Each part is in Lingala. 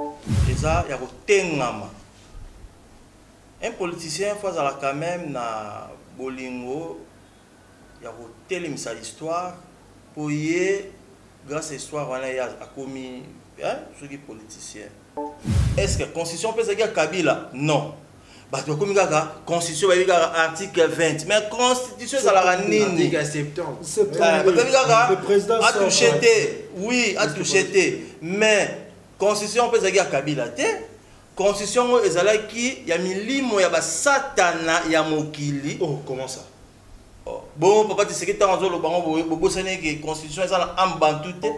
Et ça, il y a Tengama. Un politicien, il faut quand même na Bolingo, il y a télémisa l'histoire pour y grâce à l'histoire, on a commis ceux qui politiciens. Est-ce que la constitution peut dire Kabila? Non. Parce que la constitution article 20. Mais la constitution, ça la nini. Le président a touché. Oui, a touché. Mais la constitution peut dire Kabila. Constitution, il y a milimo, il y a satana, il y a mokili. Oh, comment ça? Bon, papa, tu sais que tu as une constitution, il y a un bantou. Il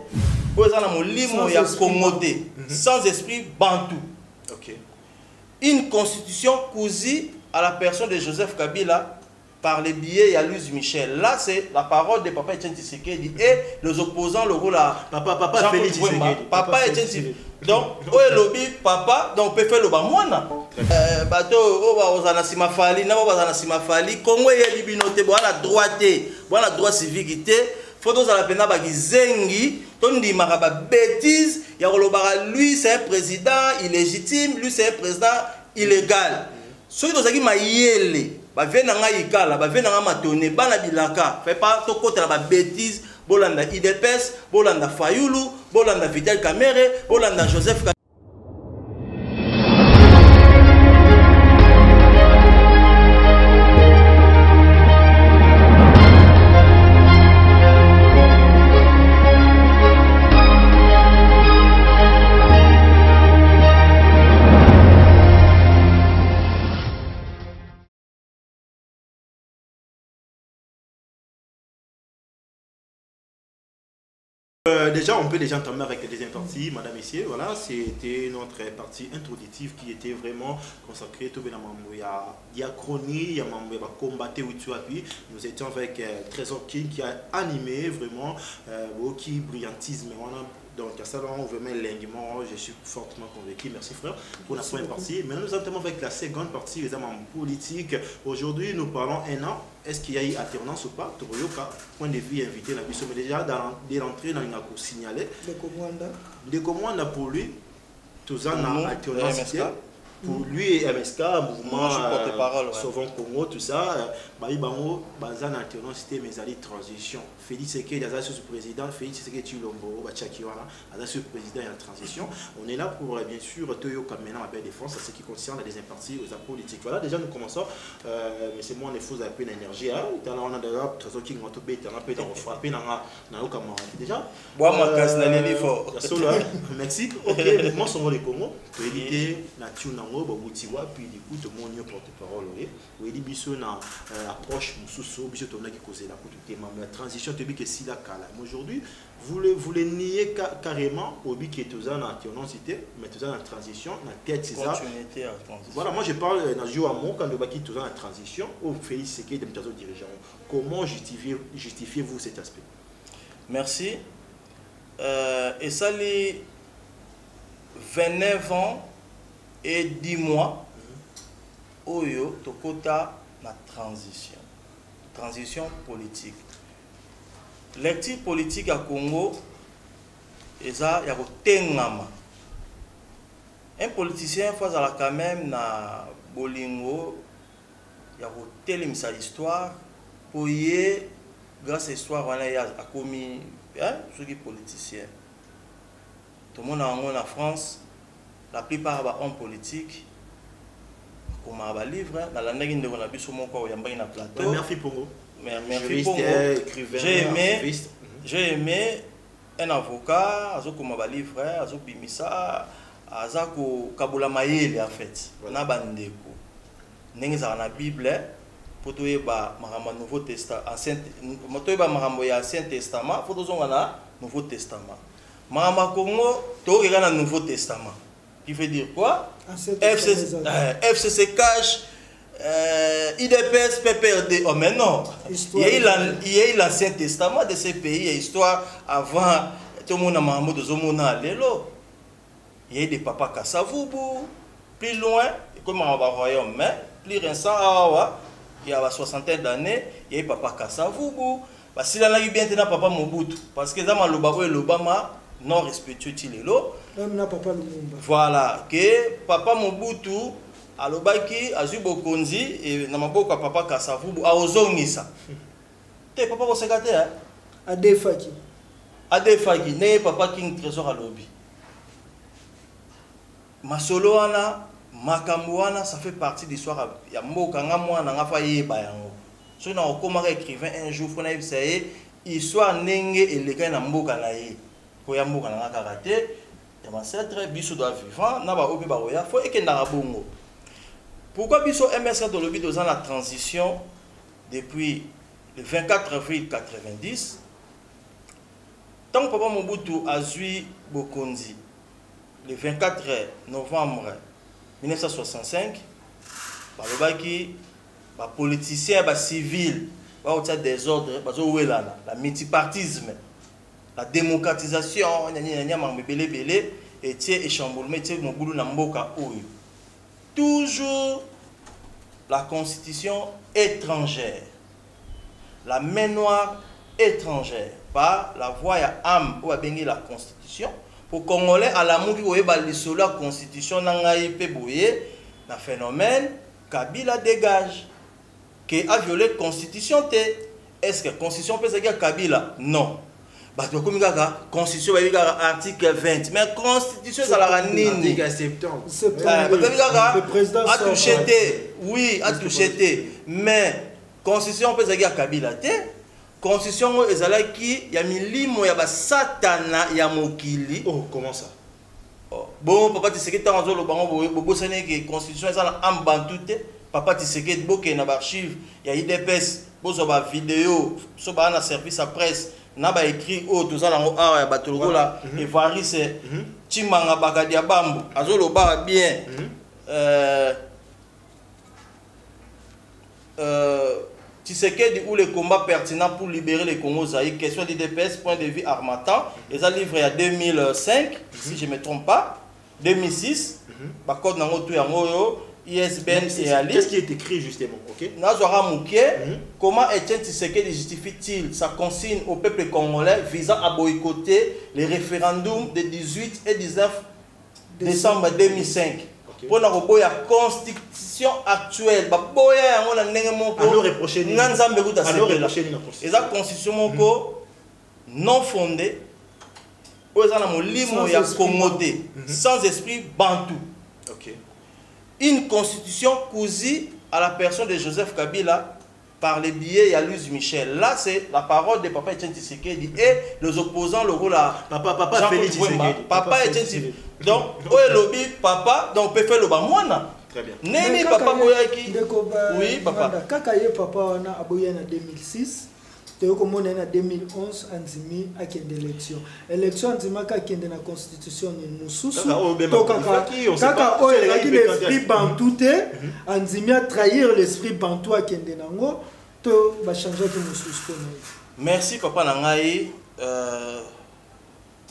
y a un milimo, il y a commodé. Sans esprit bantou. Ok. Une constitution cousue à la personne de Joseph Kabila par les billets de Louis Michel. Là, c'est la parole de Papa Etienne Tshisekedi et les opposants, le rôle à Papa Félix Tshisekedi. Papa Etienne Tshisekedi. Donc, où est le lobby papa, donc on peut faire le bamouana. Bateau, on va sima fali, on va sima fali. Congo est libinoté, bon la droité, bon la droit civique. Faut donc à la peine bagi zengi, ton di maraba bêtise. Lui c'est un président illégitime, lui c'est un président illégal. Ceux qui ont dit maïele, bah viennent en Aïkala, bah viennent en Matone, bah na bilaka, fait pas tout côté la bêtise. Bolanda IDPS, Bolanda Fayoulou, Bolanda Vital Kamere, Bolanda Joseph. Déjà, on peut déjà entamer avec la deuxième partie, madame, messieurs. Voilà, c'était notre partie introductive qui était vraiment consacrée tout bien à diachronie, à combattre puis nous étions avec Trésor King qui a animé vraiment qui brillantisme. Donc, à ça, on veut mettre l'inguement, je suis fortement convaincu. Merci frère pour la première partie. Maintenant, nous entamons avec la seconde partie, les amants politiques. Aujourd'hui, nous parlons un an. Est-ce qu'il y a eu alternance ou pas? Toroyoka, point de vue invité, la mission, mais déjà, dès l'entrée, dans le signalé. De Komwanda pour lui, tous en alternance. Pour lui et MSK, mouvement Sauvons Congo, tout ça, Baïbango, Bazan alternance, mais à transition. Félix Tshisekedi, le président, Félix Tshisekedi Chilombo, Bachakiwana, le président et la transition. On est là pour, bien sûr, Toyoka maintenant à la défense, à ce qui concerne la deuxième partie aux politiques. Voilà, déjà nous commençons, mais c'est moi, on est faux à peine énergie. On a d'ailleurs, Trésor King, on a tout bête, on a pu frapper dans le camarade. Déjà, merci. Ok, mouvement Sauvons le Congo, pour éviter la tune. Puis du coup, tout le monde porte-parole. Oui, il y a une approche, la transition, aujourd'hui, vous le niez carrément au but qui est toujours en cité, mais toujours en transition, dans la tête, c'est ça. Voilà, moi je parle dans le mot quand on est toujours en transition, au Félix Tshisekedi de dirigeants. Comment justifiez-vous cet aspect? Merci. Et ça, les 29 ans. Et 10 mois, Oyo, Tokota, la transition politique. L'actif politique à Congo, il y a Tengama. Un politicien, il faut quand même na Bolingo, il y a télémisa l'histoire, pour y grâce à l'histoire, on a commis ceux qui politiciens. Tout le monde en France. La plupart des hommes politiques, comme un livre, dans la neige de la bus au mon corps, il y a un plateau. Merci pour vous. Merci pour vous. J'ai aimé un avocat, comme un livre, un bimisa, un kabula maïle en fait. Na bandeko. Nengi za na Bible pour toi ba maramba Nouveau Testament, Ancien, moto ba maramba ya Ancien Testament, pour toi na Nouveau Testament. Maramba Congo, to na Nouveau Testament. Qui veut dire quoi? FCC cache, IDPS, PPRD. Oh mais non, il y a eu l'Ancien Testament de ces pays, il y a histoire avant tout le monde a Mahamou de Zomona Lelo. Il y a eu des papas Kassavubu, plus loin, comme on va royaume, mais plus récent, il y a 60 d'années, il y a eu papa Kassavubu. Parce qu'il a eu bien papa Mobutu, parce que dans le Obama non respectueux Tilelo. même na papa Lumumba. Voilà, que papa Mobutu alobaki azui bokonzi et na maboko papa Kasavubu aozongisa. Te papa ko secrétaire Adefaki. Adefaki ne papa King Trésor alobi. Masolo wana makambo wana ça fait partie de l'histoire ya mboka nga mwana nga fa yeba yango. So na okomaka écrivain un jour fona essayer histoire nenge eleka na mboka na ye. Ko ya mboka na karaté et ancêtre biso doit vivant na ba obi ba roya faut ekenda bongo. Pourquoi biso MSK dans le but de la transition depuis le 24 avril 90 tant que papa Mobutu a zui bokonzi le 24 novembre 1965, les politiciens, les civils, les désordres, le multipartisme, la démocratisation, et chamboulement, toujours la constitution étrangère, la main noire étrangère, par la voix à âme ou à bénir la constitution. Pour Congolais, à l'amour qui est la constitution, le phénomène, Kabila dégage. Qui a violé la constitution, est-ce que la constitution peut dire Kabila? Non. La constitution est article 20. Mais la constitution, ça l'a nini. Le président a touché. Oui, a touché. Mais la constitution peut dire Kabila. Constitution ezalaki ya milimo ya basatana ya mokili. Oh, comment ça? Bon, papa Tshisekedi tanzo lo bango bobo sene que constitution ezala ambantu te. Papa Tshisekedi boke na archive ya IDPS bozo ba vidéo so ba na service à presse na ba écrit o tozala ngo awa ya batologola Evariste Chimanga Bakadi ya Bambu azolo ba bien Tshisekedi ou le combat pertinent pour libérer les Congo Zaïre, question d'IDPS, point de vue Harmattan, et ça livré à 2005, si je ne me trompe pas, 2006, code ISBN et Ali. Qu'est-ce qui est écrit justement? Nazora Mouké, comment Etienne Tshisekedi justifie-t-il sa consigne au peuple congolais visant à boycotter les référendums de 18 et 19 décembre 2005? Pour la constitution actuelle, la constitution non fondée, sans esprit bantou. Une constitution cousue à la personne de Joseph Kabila par les billets et à Louis Michel. Là, c'est la parole de Papa Etienne Tshisekedi et les opposants, le rôle à Papa Félix Tshisekedi. Papa Etienne Tshisekedi. Donc, lobby papa, donc peut faire le bamouana. Très bien. Neni papa boyaki. Oui, papa. Kakaye papa wana aboya na 2006. Teo komona na 2011 anzimi akende élection. Élection anzima ka kende na constitution ni mususu. Kaka o elaki l'esprit bantou te anzimi a trahir l'esprit bantou akende nango to ba changer ki mususu kono. Merci papa nangai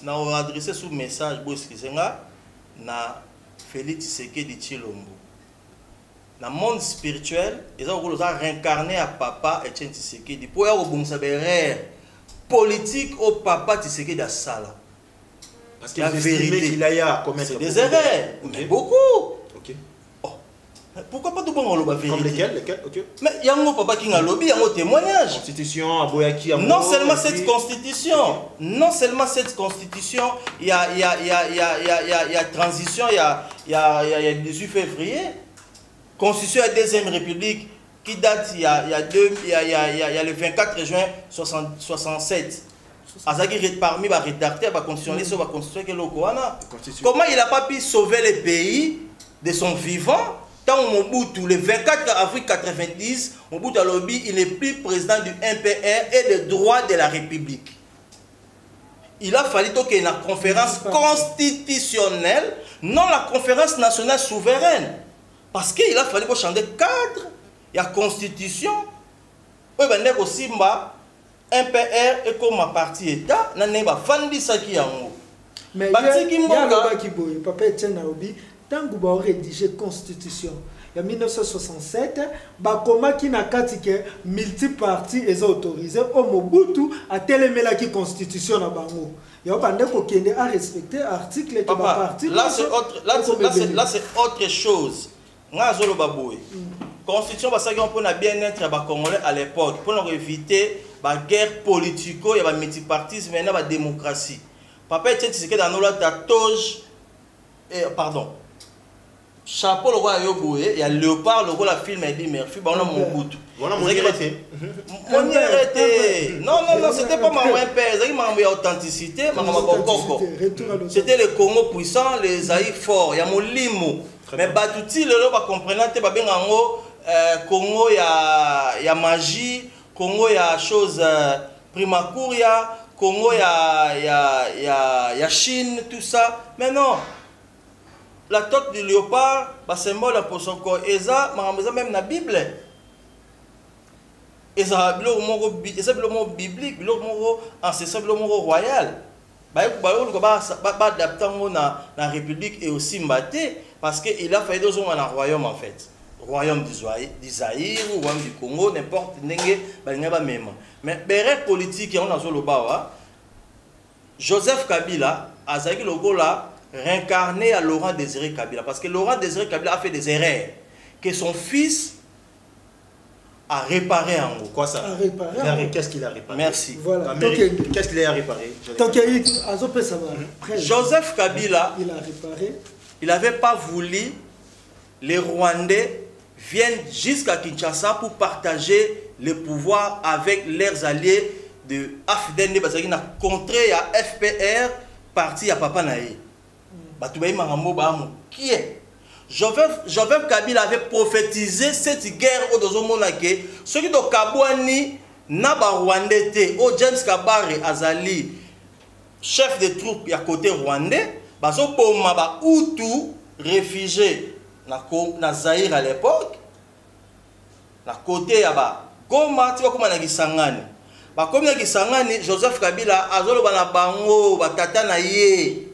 na on adressé sous message bo skizenga na Félix Tshisekedi Tshilombo. Dans le monde spirituel, ils ont réincarné à papa Etienne Tshisekedi pour avoir des politique au papa Tshisekedi à Sala. Parce qu'il a vérité qu'il a à commettre. C'est des erreurs, mais beaucoup. Ok. Oh. Pourquoi pas tout bon le vérité? Comme lesquels? Ok. Mais il y a un papa qui a lobby, il y a un témoignage. Constitution, Aboyaki, non seulement cette constitution, non seulement cette constitution, il y a transition, il y a 18 février. Constitution de la Deuxième République qui date il y a le 24 juin 67. Parmi les rédacteurs de la Constitution, comment il n'a pas pu sauver le pays de son vivant? Tant Mobutu, le 24 avril 90, Mobutu a lobby, il n'est plus président du MPR et des droits de la République. Il a fallu qu'il y ait une conférence constitutionnelle, non la conférence nationale souveraine. Parce qu'il a fallu changer le cadre, il y a la constitution, il y a aussi MPR et comme parti État, il y a Fandi Saki Yango. Mais il y a papa Etienne Naobi, tango ba rédiger constitution ya 1967 bakoma ki na kati ke multiparti est autorisé au Mobutu a telemela ki constitution na bango ya bande ko kende à respecter article de parti là c'est autre chose nga zolo baboy constitution basaki on peut bien-être ba congolais à l'époque pour éviter la guerre politico, il y a un multipartisme, il y a la démocratie. Papa Etienne Tshisekedi dans la toge, pardon, chapeau le roi Yogoué, il y a Léopard, le roi la film Eddie Murphy, on a Mobutu. Voilà mon hérité. Mon hérité. Non, c'était pas ma père, c'était ma authenticité, c'était le Congo puissant, les Zaïre forts, il y a mon limo. Mais Batouti, le roi comprenant, il y a Congo, il y a magie. Congo il y a chose Primacuria, Congo il y a Chine, tout ça. Mais non, la toque du léopard, bah symbole pour son corps. Et ça, même la Bible. Et ça, c'est le mot biblique, le mot ancestral, le mot royal. Bah, adapter la République et aussi mbaté parce qu'il a fallu 2 ans dans le royaume en fait. Royaume d'Isaïr ou royaume du Congo, n'importe même. Mais les politique, on a le bawa. Joseph Kabila a réincarné à Laurent Désiré Kabila parce que Laurent Désiré Kabila a fait des erreurs que son fils a réparé en gros. Quoi ça? Qu'est-ce qu'il a réparé? Merci. Voilà. Qu'est-ce qu'il a réparé? Joseph Kabila, il a réparé. Il n'avait pas voulu les Rwandais viennent jusqu'à Kinshasa pour partager le pouvoir avec leurs alliés de AFDN parce qu'ils ont contré à FPR parti à Papa Naï. Qui est Joseph Kabila avait prophétisé cette guerre au Dozomonake. Ceux qui ont Kabouani, Naba Rwandais, au James Kabare Azali, chef de troupes à côté rwandais, baso poma ba Hutu réfugiés na Zaïre à l'époque, na côté ya ba Goma, tu vois comment na Kisangani. Ba comme na Kisangani, Joseph Kabila azolo bana bango ba tata na ye.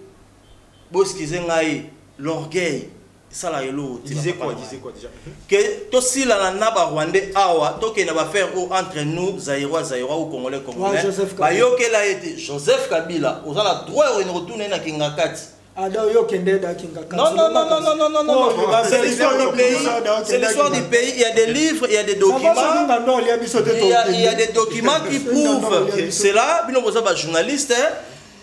Boskize ngai l'orgueil. Ça là yelo. Disait quoi déjà? Que to si la naba rwandais awa, to ke na ba faire entre nous Zaïrois ou Congolais. Ba yo ke la été Joseph Kabila, on a le droit de retourner na Kingakati. Non, c'est l'histoire du pays. C'est l'histoire du pays. Il y a des livres, il y a des documents. Il y a des documents qui prouvent. C'est là, bino boza ba journaliste,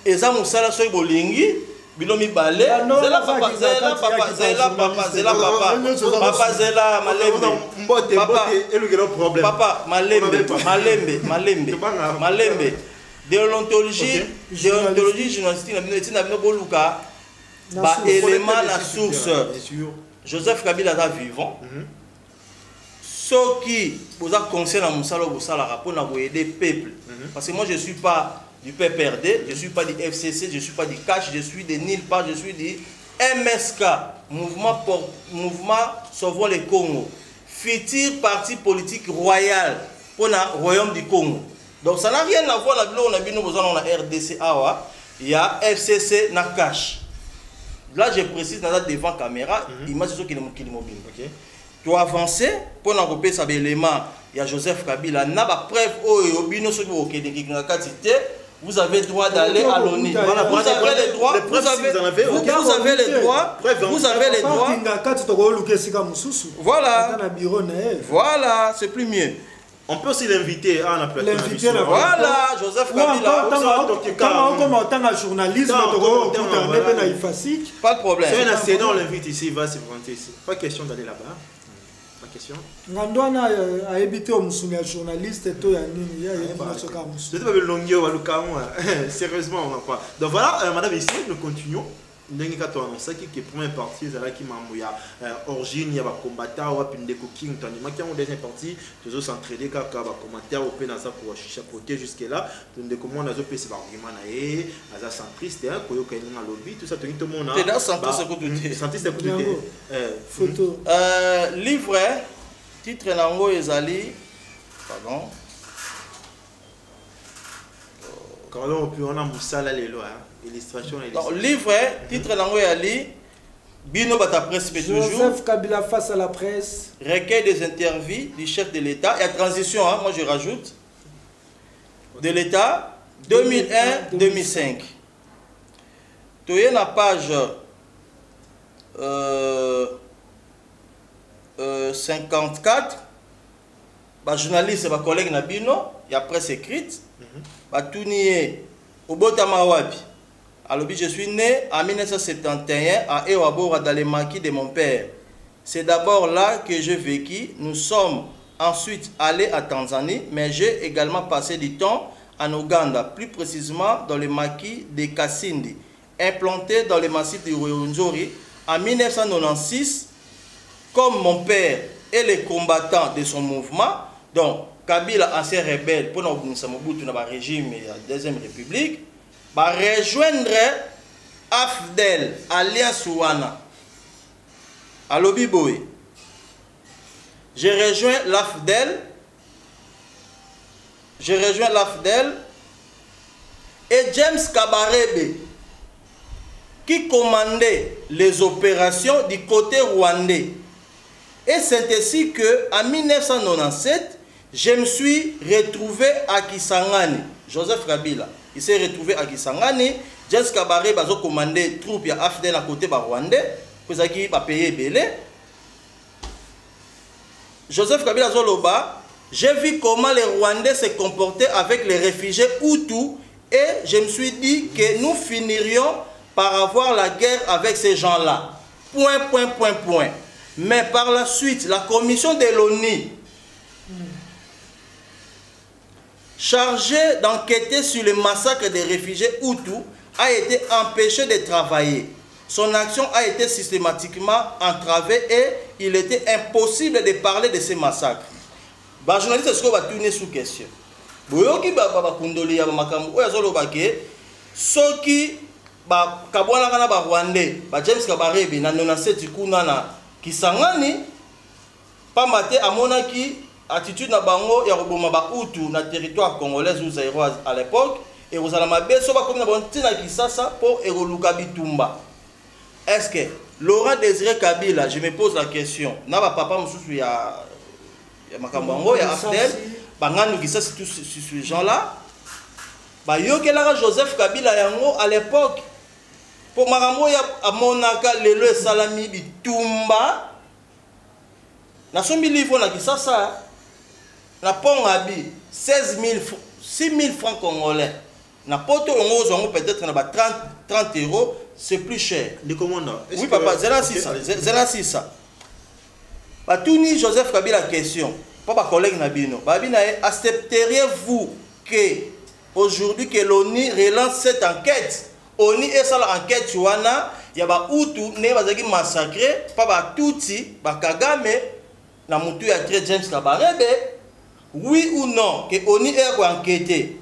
eza musala soy bolingi, bino mi balé, zela papa, malembe. Déontologie journalistique, élément la source. Joseph Kabila est vivant. Ceux qui vous ont conseillé à Moussala pour aider le peuple. Parce que moi je ne suis pas du PPRD, je ne suis pas du FCC, je ne suis pas du CACH, je suis de nulle part, je suis du MSK, Mouvement Sauvons le Congo. Futur parti politique royal pour le royaume du Congo. Donc ça n'a rien à voir avec on a besoin de RDC Awa, il y a FCC na cash. Là je précise devant caméra, image qui est mobile. Tu as avancé pour n'enrouper ça élément, il y a Joseph Kabila n'a pas preuve vous avez le droit d'aller à l'ONU. Vous avez les droits, vous avez les droits, vous avez les droits. Voilà, c'est plus mieux. On peut aussi l'inviter à la plateforme. Voilà, Joseph Kabila. Pas de problème. C'est un ascendant, on l'invite ici, il va se présenter ici. Pas question d'aller là-bas. Pas question. Ngandwana a évité au Moussounia journaliste et tout. Sérieusement, on va pas. Donc voilà, madame, ici, nous continuons. Nous avons annoncé que la première partie est origine, il y a des combattants, il y a des cooking, il y a des deuxième partie, nous avons s'entraîné avec des commentaires au pays pour chapeauter jusque-là. Nous avons commencé à faire des arguments, des centristes, des lobby, tout ça, tout le monde a. Centriste, photo. Livre, titre Nango Ezali, pardon. Quand on a Moussala les lois. Illustration. Livre, titre Nango Ezali. Bino Bata Presse toujours. Joseph Kabila face à la presse. Recueil des interviews du chef de l'État. Et à transition, hein, moi je rajoute. De l'État 2001-2005. Tu as la page 54. Journaliste, collègue Nabino, il y a presse écrite. Tournier au Botamawapi. Alors, je suis né en 1971 à Ewabora dans les maquis de mon père. C'est d'abord là que j'ai vécu. Nous sommes ensuite allés à Tanzanie, mais j'ai également passé du temps en Ouganda, plus précisément dans les maquis de Kasindi, implanté dans le massif de Rwenzori en 1996. Comme mon père et les combattants de son mouvement, donc Kabila, ancien rebelle, pour nous Mobutu dans le régime de la Deuxième République, va rejoindre AFDEL, Alliance Ouana, à Lobiboé. J'ai rejoint l'AFDEL. Et James Kabarebe, qui commandait les opérations du côté rwandais. Et c'est ainsi qu'en 1997, je me suis retrouvé à Kisangani. Joseph Kabila, il s'est retrouvé à Kisangani. James Kabarebe a commandé troupes à AFDEL à côté rwandais. Vous avez payé belé. Joseph Kabila Zoloba, j'ai vu comment les Rwandais se comportaient avec les réfugiés Hutus et je me suis dit que nous finirions par avoir la guerre avec ces gens-là. Point. Mais par la suite, la commission de l'ONU, chargée d'enquêter sur le massacre des réfugiés Hutus, a été empêchée de travailler. Son action a été systématiquement entravée et il était impossible de parler de ces massacres. Les journalistes sont tournés sous question. Boyoki kundoli ya makambo oya zolo bake soki ba kabwana kana ba Rwandais ba James Kabarebe na 97 kuna na Kisangani pamate amonaki attitude na bango ya roboma ba Hutu na territoire congolais ou zaïroise à l'époque et aux alamabeso ba comme na bontina Kisasa pour eroluka bitumba. Est-ce que Laurent Désiré Kabila, je me pose la question, na ba papa mususu ya makambo ya AFDEL banganu qui ça c'est tous ces gens-là ba yokelaka Joseph Kabila yango à l'époque pour makambo ya amonaka lelo salami bitumba na sombi livre na Kisasa na pongabi 6 000 francs congolais na poto ongo peut-être na ba 30 euros, c'est plus cher. Les commandants. Oui papa, c'est ça. Batuni Joseph Kabila question. Papa collègue Nabino. Babina, accepteriez-vous que aujourd'hui que l'ONU relance cette enquête? ONU est ça l'enquête Chouana, il y a ba Hutu ne bazaki massacré, papa Tutsi, ba Kagame na mutu ya James Kabarebe. Oui ou non que ONU est enquêté?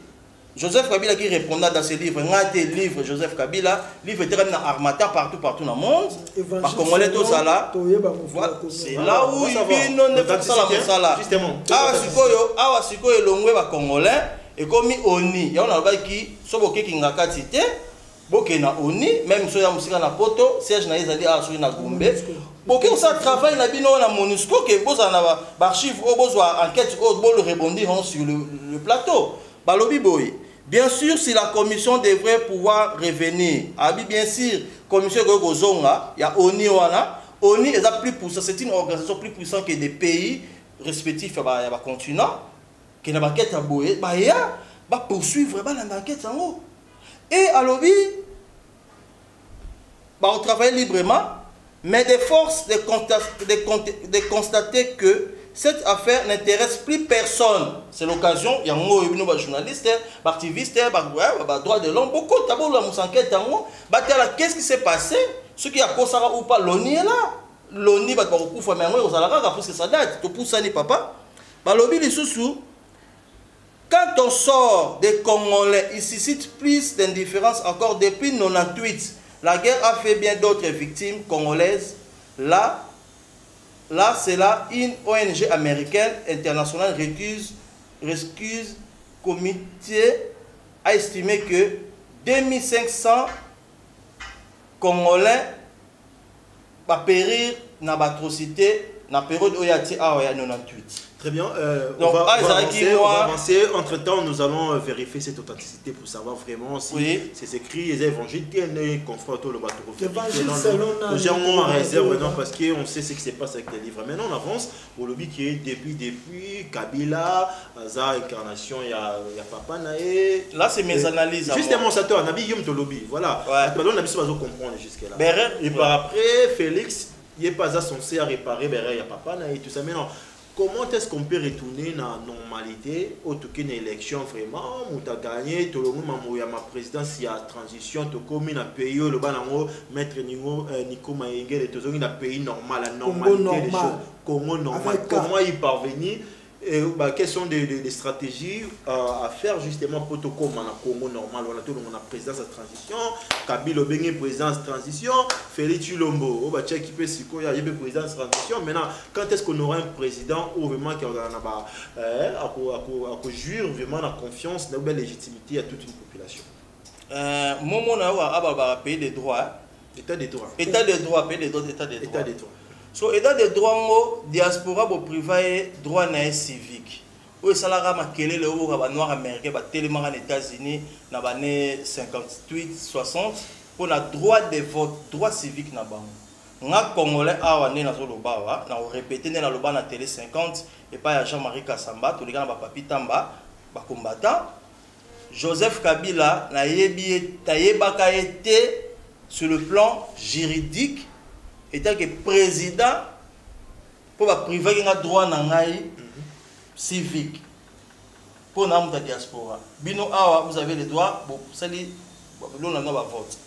Joseph Kabila qui répondait dans ses livres, livre Joseph Kabila, livre était dans Armata partout dans le monde. Par Congolais tout ça là. C'est là où il vient ne pas ça la justement. Ah sikoyo longwe ba Congolais et comme ONU, ya on a ba qui soboke kingaka tité, boke na ONU, même so ya musika na poto, siège na ezali a so na Gombe. Boke ça travaille na bino na MONUSCO que boza na ba archive o bozwa enquête o bo le rebondir sur le plateau. Balobi boy. Bien sûr, si la commission devrait pouvoir revenir, bien sûr, commission Gozonga, il y a ONU, ONU est plus puissant, c'est une organisation plus puissante que des pays respectifs, il y a un continent, qui n'a pas qu'à boyer, il va poursuivre l'enquête en haut. Et alors, on travaille librement, mais des forces de constater que cette affaire n'intéresse plus personne. C'est l'occasion, il y a un journaliste, un activiste, un droit de l'homme, beaucoup de tabous, qu'est-ce qui s'est passé? Ce qui a causé ou pas, l'ONU est là. L'ONU va beaucoup faire, mais parce que ça date, tout pour ça, papa. Quand on sort des Congolais, il suscite plus d'indifférence encore depuis 1998. La guerre a fait bien d'autres victimes congolaises. Là, c'est là une ONG américaine internationale Rescue Comité a estimé que 2500 Congolais va périr dans l'atrocité dans la période où il y a 98. Très bien. Donc, on va avancer. Entre-temps, nous allons vérifier cette authenticité pour savoir vraiment si ces écrits, les évangiles, tiennent confrontés au bateau. J'ai un mot en réserve maintenant parce qu'on sait ce qui se passe avec les livres. Maintenant, on avance au lobby qui est depuis Kabila, Aza, Incarnation, il y a Papa Naé. Là, c'est mes analyses. Justement, ça te a Yom to lobby. Voilà. On a besoin de comprendre jusque-là. Et par après, Félix, il n'est pas censé réparer, il y a Papa Naé, tout ça. Maintenant, comment est-ce qu'on peut retourner dans la normalité au tout cas une élection vraiment où tu as gagné tout le monde il y a ma présidence il y a transition tu comme un pays le banango maître Nico Maïngé et tout ça un pays normal la normalité des choses comment y parvenir et quelles sont des stratégies à faire justement pour tout comme en Congo normal on a tout le monde a présidence de transition Kabila Bengue présidence de transition Félix Chilombo on va checker peut si il y a une présidence de transition maintenant quand est-ce qu'on aura un président ou vraiment qui a jouir vraiment la confiance la belle légitimité à toute une population moment na pays des droits état des droits état des droits pays des droits état des droits so état de droit ngo diaspora bo privé droit na civique o salara makelele o ba noir américain ba télémara aux États-Unis na bané 58 60 pour la droit de vote droit civique na bango nga congolais awa né na zoloba wa na répéter né na loba na télé 50 et pas ya Jean-Marie Kassamba to lika na ba papi tamba ba combattant Joseph Kabila na yebi tayebaka été sur le plan juridique étant que président pour la privé qui a droit à civique pour la diaspora. Bino awa vous avez les droits pour sali l'on a vote.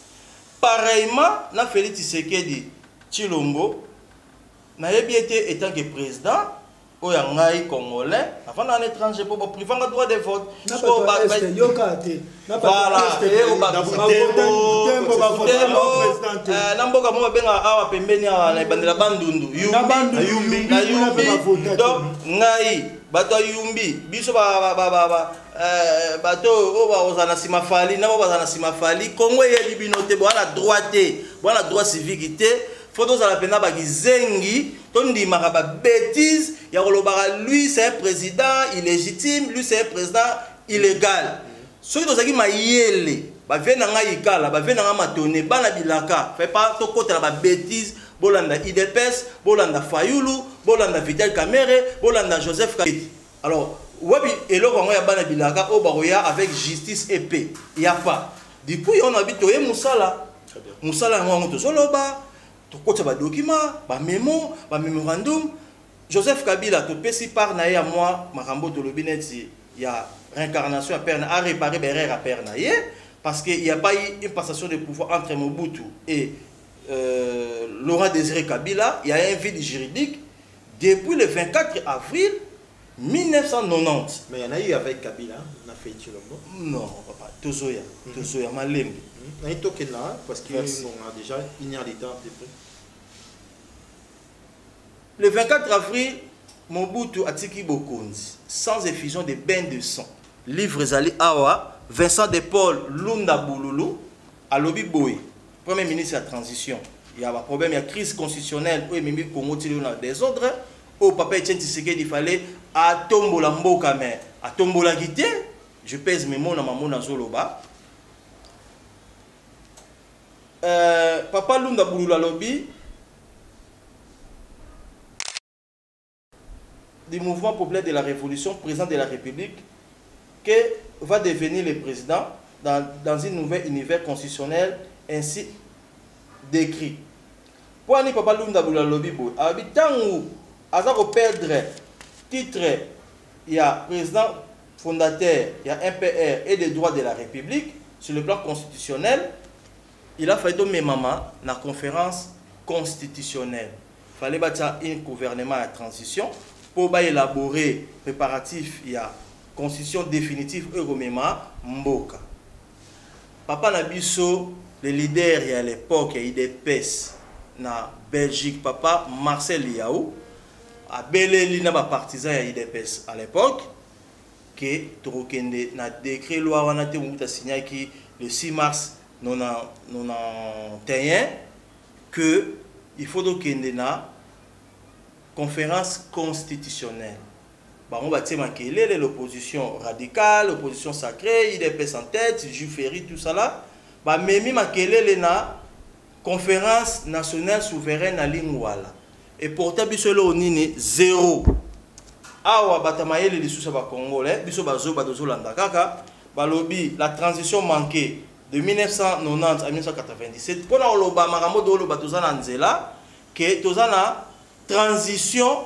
Pareillement, na Félix Tshisekedi Chilombo na yebiete étant que président au yangai congolais avant un étranger pour privé a droit de vote. Namboka mo benga awa pembeni na bandela bandundu yumbi donc ngai bato yumbi biso bato o ba ozana simafali na ba ozana simafali Congo ye libinote bona droité bona droit civique té photos à la pena ba gizengi tondi makaba bêtise ya kolobaka lui c'est un président illégitime lui c'est un président illégal ceux qui ont mayele ba vena nga ikala ba vena nga matone bana bilaka fait pas to kota ba bêtise bolanda IDPS bolanda Fayulu bolanda Vital Kamerhe bolanda Joseph Kabila alors wabi eloko ngo ya bana bilaka o baroya avec justice et paix il y a pas du coup on habite to musala musala ngo to soloba to kota ba document ba mémo ba mémorandum Joseph Kabila to pesi par na ya moi makambo to lobineti ya réincarnation à perne a réparé berère à perne parce qu'il n'y a pas eu une passation de pouvoir entre Mobutu et Laurent Désiré Kabila. Il y a un vide juridique depuis le 24 avril 1990. Mais il y en a eu avec Kabila, on a fait Chilombo. Non, papa, Tozoya, Tozoya, Malem. On a eu token là parce qu'on a déjà une heure d'état à peu près. Le 24 avril, Mobutu a tiki Bokonzi, sans effusion de bain de sang. Livre Zali Awa, Vincent de Paul Lunda Bouloulou, à Lobi Boy, Premier ministre de la transition. Il y a un problème, il y a crise constitutionnelle, où il y a des désordre, où Papa Etienne Tshisekedi, il fallait à Tombola Mboka, mais à Tombola Guité, je pèse mes mots dans ma mot dans Zoloba. Papa Lunda Bouloulou à Lobi, du mouvement populaire de la Révolution, président de la République, qui va devenir le président dans un nouvel univers constitutionnel ainsi décrit. Pour aller Papa Lunda Bouloulou Lobi, habitant où Aza perdre titre, il y a président fondateur, il y a MPR et des droits de la République sur le plan constitutionnel, il a fallu donner maman la conférence constitutionnelle. Il fallait bâtir un gouvernement à transition pour élaborer préparatif, il y a constitution définitive Euromema Mboka. Papa Nabiso, le leader à l'époque, il y a IDPS na Belgique, papa Marcel Liaou, a belé na ba partisan ya IDPS à l'époque, que Torokende na décret loi wana te muta signé qui le 6 mars 91 que il faut donc qu'il y ait une conférence constitutionnelle. On va dire l'opposition radicale, l'opposition sacrée, IDPS en tête, Juiferi, tout ça là. Même la conférence nationale souveraine à Lingwala. Et pourtant, bisolo nini zéro. Awa batamaye les sous ba congolais, biso bazo badozo landa kaka, balobi la transition manquée de 1990 à 1997. Pour na oloba makambo do oloba tozana nzela que tozana transition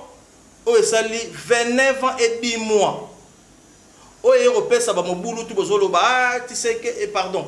o esali 29 ans et 10 mois. O européen ça ba mobulu tu bozo loba ah tu sais que pardon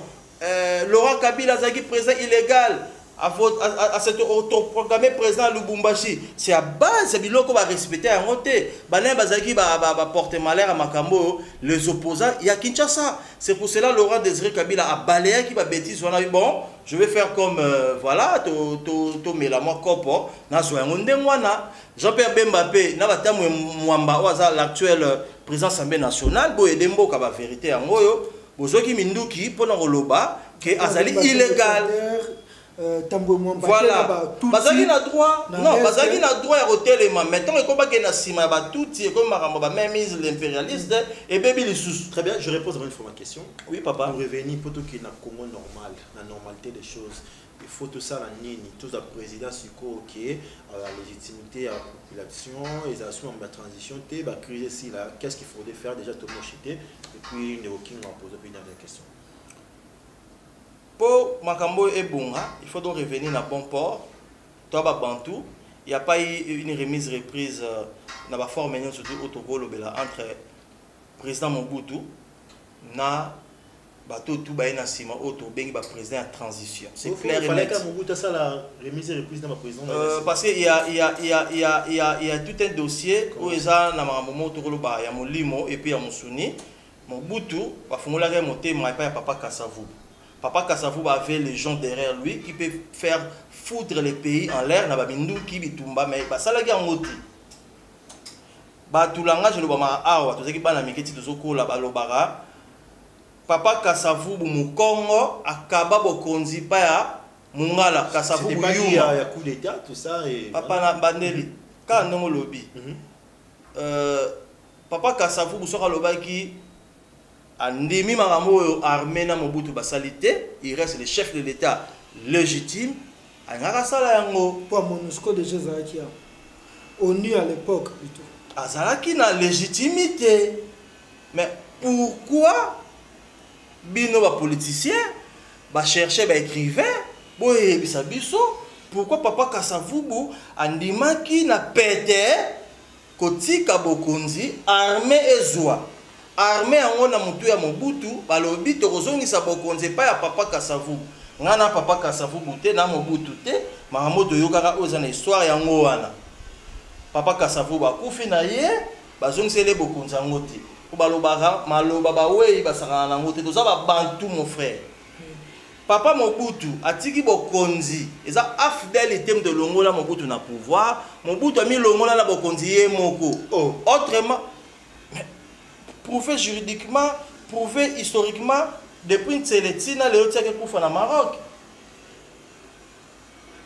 Laurent Kabila zaki président illégal. À cet autoproclamé président Lubumbashi, c'est à base, c'est biloko va respecter à monter. Banen bazaki va porter malheur à Makambo, les opposants, il y a Kinshasa. C'est pour cela Laurent Désiré Kabila a balayé qui va bêtise. On a dit bon, je vais faire comme voilà, to melamo kopo, na zoyangonde mwana. Jean-Pierre Bembappé, na batamu mwamba waza l'actuel président Assemblée nationale, bo edembo ka ba vérité en ngoyo, bozoki minduki pona roloba que azali illégal. Voilà, bazali na droit, non, bazali na droit à hotel maintenant et combat que na sima ba tout et comme maramba même mise l'impérialiste et baby les sous. Très bien, je repose une fois ma question. Oui papa. Pour revenir pour tout qui na Congo normal, la normalité des choses. Il faut tout ça la nini, tout la présidence du OK, la légitimité à la population, les assumes la transition, la crise ici là, qu'est-ce qu'il faudrait faire déjà tout le monde chité et puis Néo King va poser une dernière question. Pour Makambo et Bunga, il faut donc revenir dans bon port. Toi, Bantou, il n'y a pas eu une remise reprise dans la forme entre le président Mobutu na bateau tout baïna sima auto bengi ba président en transition. C'est clair et net. Il fallait que Mobutu ça la remise reprise dans le président. Parce qu'il y a tout un dossier où il y a na makambo autour ba ya molimo et puis ya musuni Mobutu ba fungula ga monter mai pa papa Kasavubu. Papa Kasavubu avait les gens derrière lui qui peuvent faire foutre les pays en l'air na babindu ki bitumba mais ba sala ga ngoti. Ba tulanga je lo ba ma awa to zeki bana miketi to zokola ba lobara. Papa Kasavubu Mukongo akaba bokonzi pa ya Mungala Kasavubu yuma. Il y a coup d'état tout ça et Papa na bandeli ka ndongo lobi. Papa Kasavubu soka lobaki andemi makambo armée na Mobutu basalité, il reste le chef de l'état légitime. Angaka sala yango pour MONUSCO de Jézaki. ONU à l'époque plutôt. Azalaki na légitimité. Mais pourquoi bino ba politicien ba chercher ba écrivain boye bisabiso pourquoi papa Kasavubu andimaki na pete kotika bokonzi armée ezwa armée yango na mutu ya Mobutu balobi tokozongisa bokonzi pa ya papa Kasavubu ngana papa Kasavubu te na Mobutu te mahamoto yokaka oza na histoire yango wana papa Kasavubu akufi na ye bazongisele bokonzi yango te Balobara, Maloba, Bawe, Basara, Nangote, tout ça va bantu mon frère. Papa Mobutu, Atiki Bokonzi, et ça a fidélité de Longola Mobutu na pouvoir, Mobutu a mis Longola na Bokonzi et Moko. Autrement, prouvé juridiquement, prouvé historiquement, depuis une Célétina, les autres qui sont au Maroc.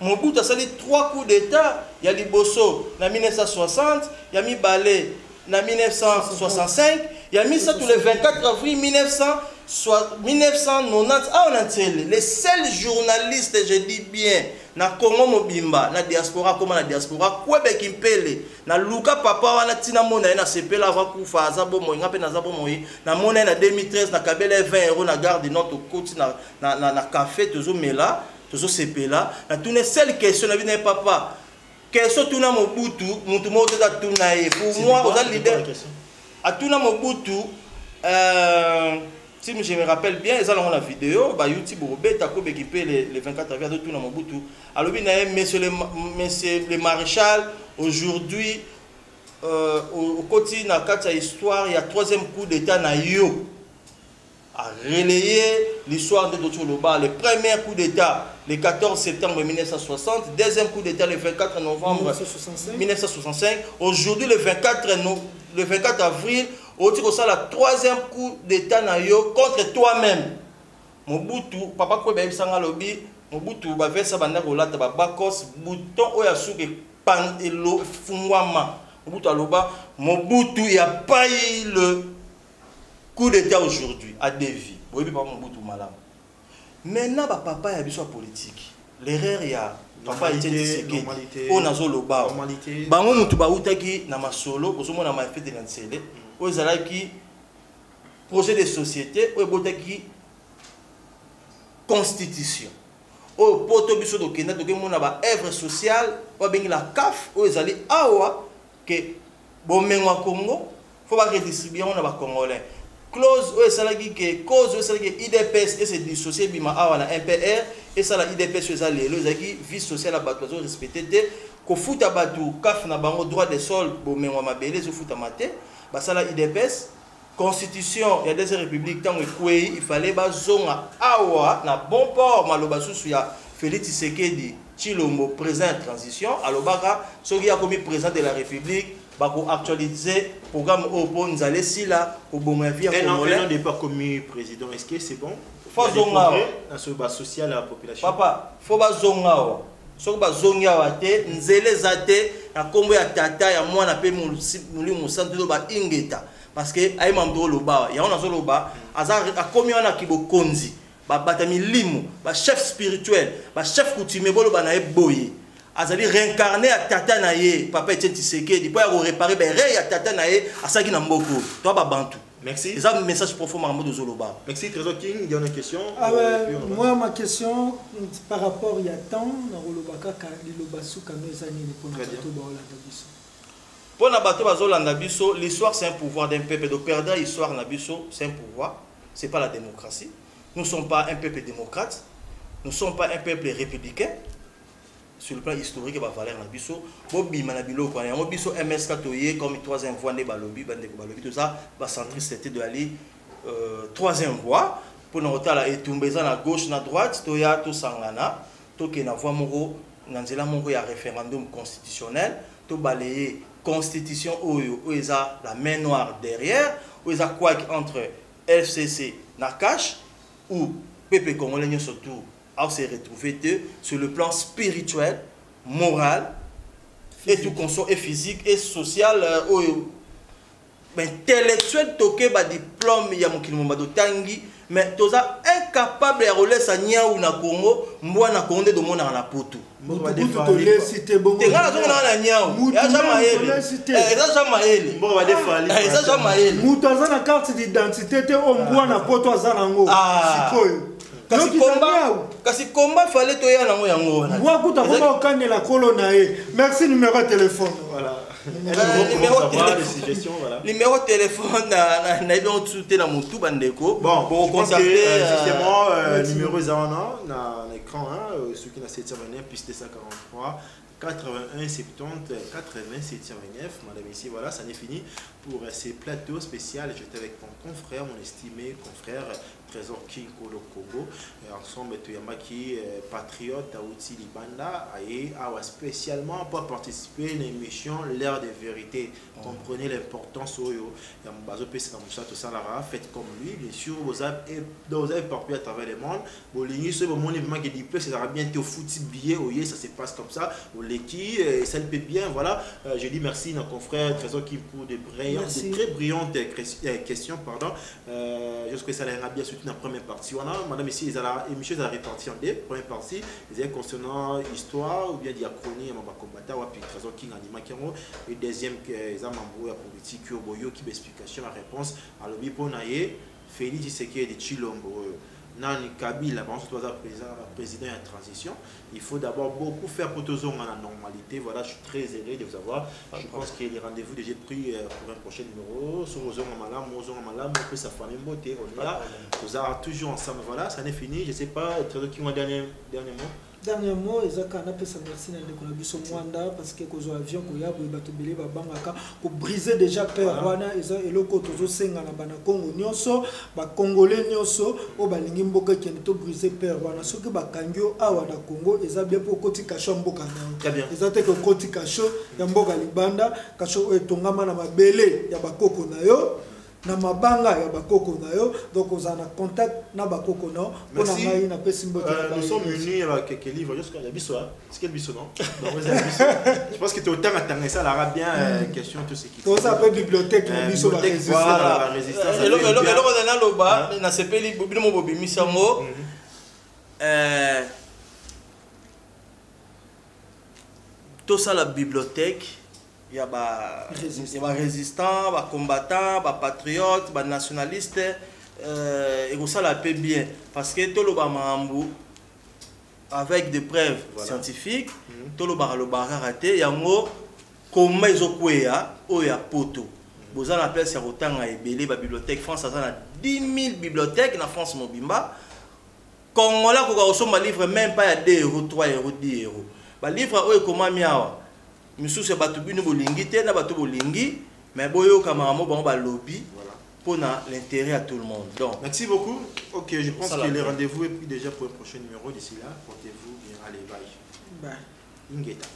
Mobutu a sali 3 coups d'état, il y a Liboso, en 1960, il y a mis Balé. En 1965, il y a mis ça tous les 24 avril 1990. Ah, on a les seuls journalistes, je dis bien, na Congo Mobimba, na diaspora, comme na diaspora, Québec Impele, na Luka Papa, na Tina Mona, na Sepela, Vakufa, Azabo Moï, na Zabo Moï, na Mona, na 2013, na Kabele 20 € na gare de notre côte, na café, toujours Mela, toujours Sepela, na tous les seules questions, na vie papa. Question tuna Mobutu, mutu mo tata tuna ye. Pour moi, aux leader, à tuna Mobutu, si je me rappelle bien, ils ont la vidéo, bah YouTube Robert Kobe qui paie les 24 avions de tuna Mobutu. Alors bien, monsieur le maréchal, aujourd'hui, au côté de la histoire, il y a 3e coup d'état na yo. A relayé l'histoire de Dotoloba, le premier coup d'état le 14 septembre 1960, deuxième coup d'état le 24 novembre 1965, aujourd'hui le 24 avril, au la 3e coup d'état contre toi-même. Mobutu, papa Kwebe Sanga Lobi, Mobutu ba vesa banda ko lata ba bakos bouton oya suke pan elo fungwama. Mobutu aloba Mobutu y a pas eu le coup d'état aujourd'hui à Devi. Boyebi pas Mobutu malam. Maintenant ba papa ya biso politique. L'erreur ya papa Tshisekedi. On a zo loba. Bango mutu ba utaki na masolo kozomo na mafete na nsele. O ezalaki projet de société o ebotaki constitution. O poto biso do kenda do kemona ba œuvre sociale o bengi la CAF o ezali awa que bomengwa Congo faut pas redistribuer on ba congolais. Clause o ezalaki que cause o ezalaki IDPS et se dissocier bima awa na MPR et ça la IDPS ezali lelo ezalaki vie sociale à bato zo respecter de ko futa batu CAF na bango droit de sol bomengwa mabele zo futa mate ba sala IDPS constitution ya des républiques tant ekwe il fallait bazonga awa na bon port maloba susu ya Félix Tshisekedi Tshilombo président de transition alobaka soki ya komi président de la république bako actualiser programme opo nzale sila ko bonga via congolais un n'est pas commis président est-ce que c'est bon faut zonga na so ba social la population papa faut bazonga soki bazonga wa te nzele zate na kombo ya tata ya mwana pe muli musantu ba ingeta parce que ay mamdo loba ya ona zo loba azar akomi wana kibokonzi ba batami limu ba chef spirituel ba chef coutumier bolo ba na eboye azali réincarné à tata na ye papa Tshisekedi pour réparer ba re ya tata na ye asaki na mboko to ba bantu. Merci. C'est un message profond de Zoloba. Merci Trésor King, il y a une question. Moi ma question par rapport il y a temps na Rolobaka ka lilobasu kanozani pour na bato ba Olanda biso. Pour na bato ba Olanda biso, l'histoire c'est un pouvoir d'un peuple. Donc perdre l'histoire na biso, c'est un pouvoir, c'est pas la démocratie. Nous ne sommes pas un peuple démocrate, nous ne sommes pas un peuple républicain. Sur le plan historique, il va falloir na biso. Bobi manabilo quoi. On biso MSK toye comme troisième voie ne balobi, bande balobi tout ça, va centriste c'était de aller troisième voie pour nous retala et tomber à la gauche na droite, toya to sangana, to ke na voie moko nanzela moko ya référendum constitutionnel, to balayer constitution oyo oeza la main noire derrière, oeza quoi entre FCC Nakash ou Pepe Congolais surtout à se retrouver sur le plan spirituel, moral, physique. Et tout consort et physique et social, intellectuel, toqué ba diplôme ya mokilimo do tangi, mais toza incapable de rouler sa nia ou na Congo, mboa na Congo de mona na poto. Mutu to le cité bongo. Tenga na na nia ou. Ya jama ele. Eza jama ele. Mboa de fali. Eza jama ele. Mutu aza na carte d'identité te o mboa na poto aza nango. Sikoyo. Kasi combat fallait toya nango yango wana. Moi kuta koma okandela kolo na ye. Merci numéro de téléphone. Voilà. Numéro de téléphone na ebon tute na mutu bandeko. Bon, pour contacter justement numéro zana na l'écran ceux qui na 729 plus 243 81 70 87 29. Madame ici, voilà, ça n'est fini pour ces plateaux spéciaux. J'étais avec mon confrère, mon estimé confrère Trésor King Kolo Congo. Ensemble, Toyamaki, patriote, Aouti Libanda, et spécialement pour participer à l'émission L'heure des vérités. Comprenez l'importance Oyo. Faites comme lui, bien sûr, vous avez parcouru à travers le monde. Vous avez ce moment qui dit que ça sera bien au foot billet, ça se passe comme ça. Qui ça le peut bien, voilà. Je dis merci à nos confrères Trésor King pour de très brillantes questions, pardon. Juste que ça l'a bien soutenu dans la première partie. Voilà, madame ici, l'émission est répartie en deux. Première partie, c'est concernant l'histoire ou bien diachronie, combattant, puis Trésor King Anima Kero. Et deuxième, c'est un membre politique qui a explication, la réponse à l'objet pour Naye, Félix Tshisekedi de Tshilombo. Nani Kabila, président de la transition, il faut d'abord beaucoup faire pour tous la normalité. Voilà, je suis très heureux de vous avoir. Je pense que les rendez-vous déjà pris pour un prochain numéro. Sur Malam, on peut sa famille beauté. On est là, vous avez toujours ensemble. Voilà, ça n'est fini. Je ne sais pas, Trésor qui m'a dernier mot. Dernier mot, Ezaka na pesa merci na ndeko na biso Mwanda parce que kozo avion ko ya boye bato belé ba bangaka pour briser déjà peur wana eza eloko tozo senga na bana Congo nyonso ba congolais nyonso o balingi mboka kende to briser peur wana soki ba kangio awa na Congo eza bien pour koti kasho mboka na eza te ko koti kasho ya mboka libanda kasho etongama na mabele ya bakoko na yo na mabanga ya bakoko na yo donc on a contact na bakoko no pour na ngai na pesi mbote nous sommes unis avec quelques livres jusqu'à la biso c'est quel biso non je pense que tu autant attendre ça l'arabe bien question tout ce qui tout ça peut bibliothèque na biso ba résistance et le on a loba na sepeli bobino mo bobimisa ngo tout ça la bibliothèque il y a des résistants, des combattants, des patriotes, des nationalistes et ça la paix bien parce que tout le bamambu avec des preuves scientifiques tout le barara raté yango comment ils ont quoi oya poto vous en appelle c'est autant à ebélé la bibliothèque France ça a 10 000 bibliothèques en France mobimba Congolais ko ko livre même pas à 2 euros 3 euros 10 euros ba livre oyo comment miawa Monsieur se batu bino bolingi te na batu bolingi mais boyo kamamo bon ba lobby pour l'intérêt à tout le monde. Donc merci beaucoup. OK, je pense que le rendez-vous est pris déjà pour un prochain numéro d'ici là. Portez-vous bien. Allez, bye. Bye. Ingeta.